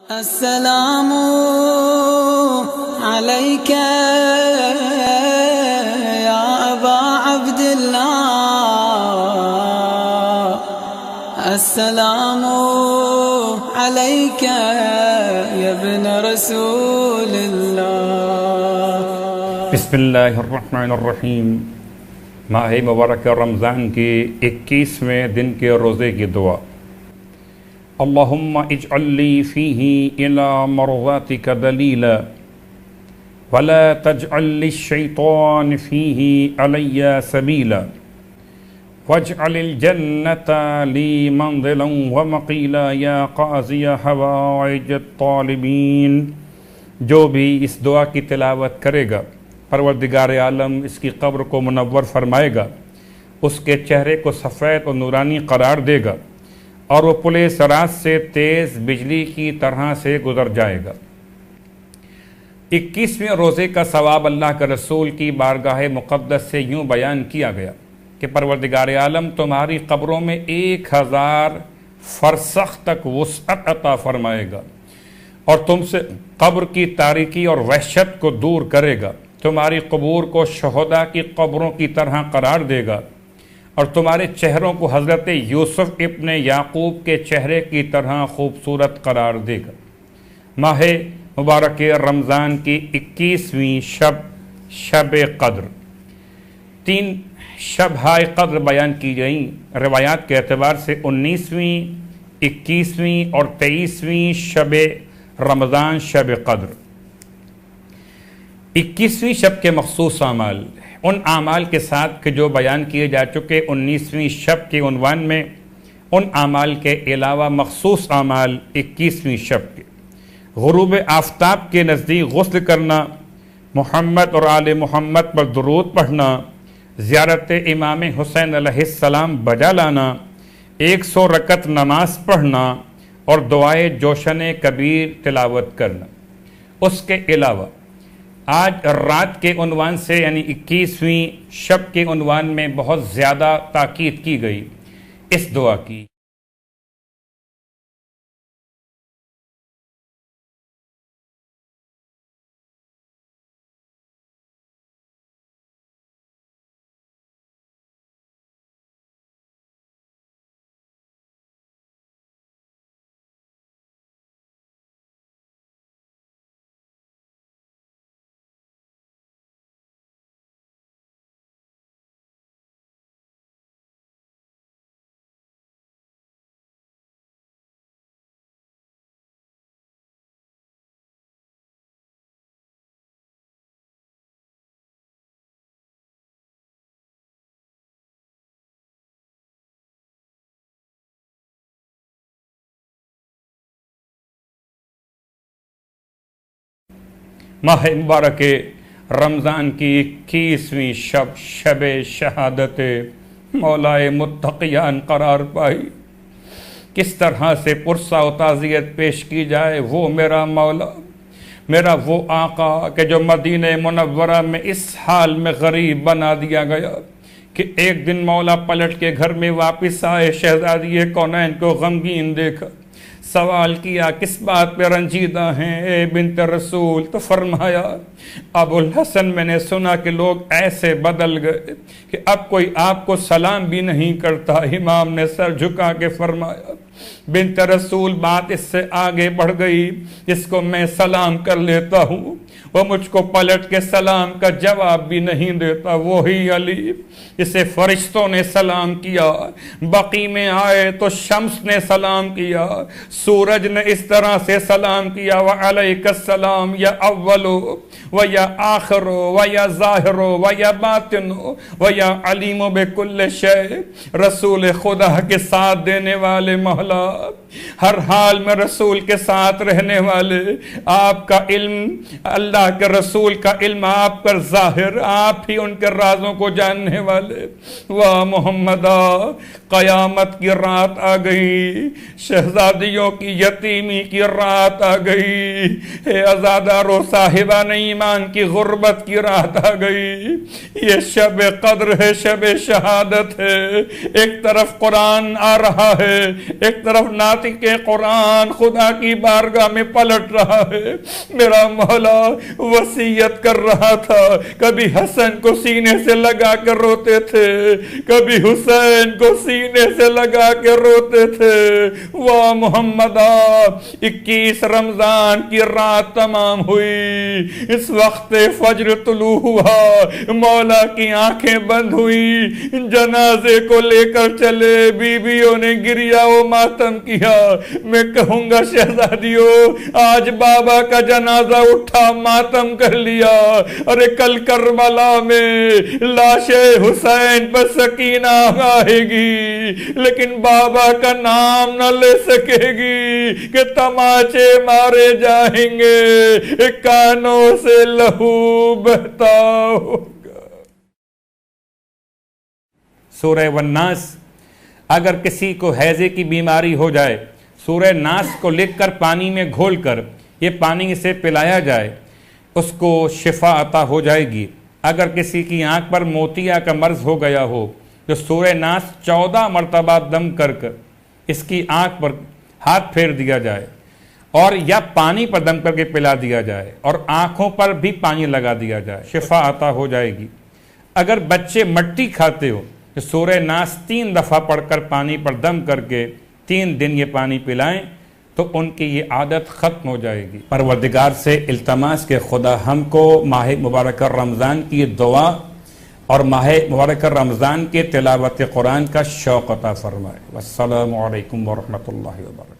السلام عليك يا أبا عبد الله، السلام عليك يا ابن رسول الله۔ بسم اللہ الرحمن الرحیم۔ ماہ مبارک رمضان کے 21ویں دن کے روزے کی دعا۔ اللہم اجعل لی فیہ الی مرضاتک دلیلا ولا تجعل للشیطان فیہ علی سبیلا واجعل الجنة لی منزلا ومقیلا یا قاضی حوائج الطالبین۔ جو بھی اس دعا کی تلاوت کرے گا پروردگار عالم اس کی قبر کو منور فرمائے گا، اس کے چہرے کو سفید اور نورانی قرار دے گا، اور وہ پل صراط سے تیز بجلی کی طرح سے گزر جائے گا۔ 21ویں روزے کا ثواب اللہ کے رسول کی بارگاہ مقدس سے یوں بیان کیا گیا کہ پروردگار عالم تمہاری قبروں میں 1000 فرسخ تک وسعت عطا فرمائے گا، اور تم سے قبر کی تاریکی اور وحشت کو دور کرے گا، تمہاری قبور کو شہداء کی قبروں کی طرح قرار دے گا، اور تمہارے چہروں کو حضرت یوسف ابن یعقوب کے چہرے کی طرح خوبصورت قرار دے گا۔ ماہ مبارک رمضان کی 21ویں شب قدر۔ 3 شبہائے قدر بیان کی گئیں روایات کے اعتبار سے 19ویں، 21ویں اور 23ویں شب رمضان شب قدر۔ 21ویں شب کے مخصوص اعمال ان اعمال کے ساتھ کہ جو بیان کیے جا چکے 19ویں شب کے عنوان میں، ان اعمال کے علاوہ مخصوص اعمال 21ویں شب کے: غروب آفتاب کے نزدیک غسل کرنا، محمد اور آل محمد پر درود پڑھنا، زیارت امام حسین علیہ السلام بجا لانا، 100 رکعت نماز پڑھنا اور دعائے جوشن کبیر تلاوت کرنا۔ اس کے علاوہ آج رات کے عنوان سے یعنی 21ویں شب کے عنوان میں بہت زیادہ تاکید کی گئی اس دعا کی۔ ماہ مبارک رمضان کی 21ویں شب شہادت مولائے متقیان قرار پائی۔ کس طرح سے پرسہ و تعزیت پیش کی جائے؟ وہ میرا مولا، میرا وہ آقا کہ جو مدینہ منورہ میں اس حال میں غریب بنا دیا گیا کہ ایک دن مولا پلٹ کے گھر میں واپس آئے، شہزادی کونین کو غمگین دیکھا، سوال کیا کس بات پہ رنجیدہ ہیں اے بنت رسول؟ تو فرمایا ابو الحسن میں نے سنا کہ لوگ ایسے بدل گئے کہ اب کوئی آپ کو سلام بھی نہیں کرتا۔ امام نے سر جھکا کے فرمایا بنت رسول بات اس سے آگے بڑھ گئی، جس کو میں سلام کر لیتا ہوں وہ مجھ کو پلٹ کے سلام کا جواب بھی نہیں دیتا۔ وہی علی اسے فرشتوں نے سلام کیا، بقی میں آئے تو شمس نے سلام کیا، سورج نے اس طرح سے سلام کیا وعلیک السلام یا اولو و یا آخرو و یا ظاہرو و یا باطنو و یا علیم بکل شے۔ رسول خدا کے ساتھ دینے والے مولا، ہر حال میں رسول کے ساتھ رہنے والے، آپ کا علم، اللہ کے رسول کا علم آپ پر ظاہر، آپ ہی ان کے رازوں کو جاننے والے۔ واہ محمدہ، قیامت کی رات آ گئی، شہزادیوں کی یتیمی کی رات آ گئی، اے عزادارو صاحبان ایمان کی غربت کی رات آ گئی۔ یہ شب قدر ہے، شب شہادت ہے۔ ایک طرف قرآن آ رہا ہے، ایک ایک طرف ناطق قرآن خدا کی بارگاہ میں پلٹ رہا ہے، میرا مولا وصیت کر رہا تھا، کبھی حسن کو سینے سے لگا کر روتے تھے، کبھی حسین کو سینے سے لگا کے روتے تھے۔ واہ محمدہ، 21 رمضان کی رات تمام ہوئی، اس وقت فجر طلوع ہوا، مولا کی آنکھیں بند ہوئی، جنازے کو لے کر چلے، بیویوں نے گریا و ماتم کیا۔ میں کہوں گا شہزادیوں، آج بابا کا جنازہ اٹھا، ماتم کر لیا، ارے کل کربلا میں لاش حسین پر سکینہ آئے گی، لیکن بابا کا نام نہ لے سکے گی کہ تماچے مارے جائیں گے، کانوں سے لہو بہتا ہوگا۔ سورہ والناس، اگر کسی کو ہیضے کی بیماری ہو جائے، سورہ ناس کو لکھ کر پانی میں گھول کر یہ پانی سے پلایا جائے، اس کو شفا عطا ہو جائے گی۔ اگر کسی کی آنکھ پر موتیا کا مرض ہو گیا ہو تو سورہ ناس 14 مرتبہ دم کر اس کی آنکھ پر ہاتھ پھیر دیا جائے، اور یا پانی پر دم کر کے پلا دیا جائے، اور آنکھوں پر بھی پانی لگا دیا جائے، شفا عطا ہو جائے گی۔ اگر بچے مٹی کھاتے ہو تو سورہ ناس 3 دفعہ پڑھ کر پانی پر دم کر کے 3 دن یہ پانی پلائیں تو ان کی یہ عادت ختم ہو جائے گی۔ پروردگار سے التماس کہ خدا ہم کو ماہ مبارک رمضان کی دعا اور ماہ مبارک رمضان کے تلاوت قرآن کا شوق عطا فرمائے۔ والسلام علیکم ورحمۃ اللہ وبرکاتہ۔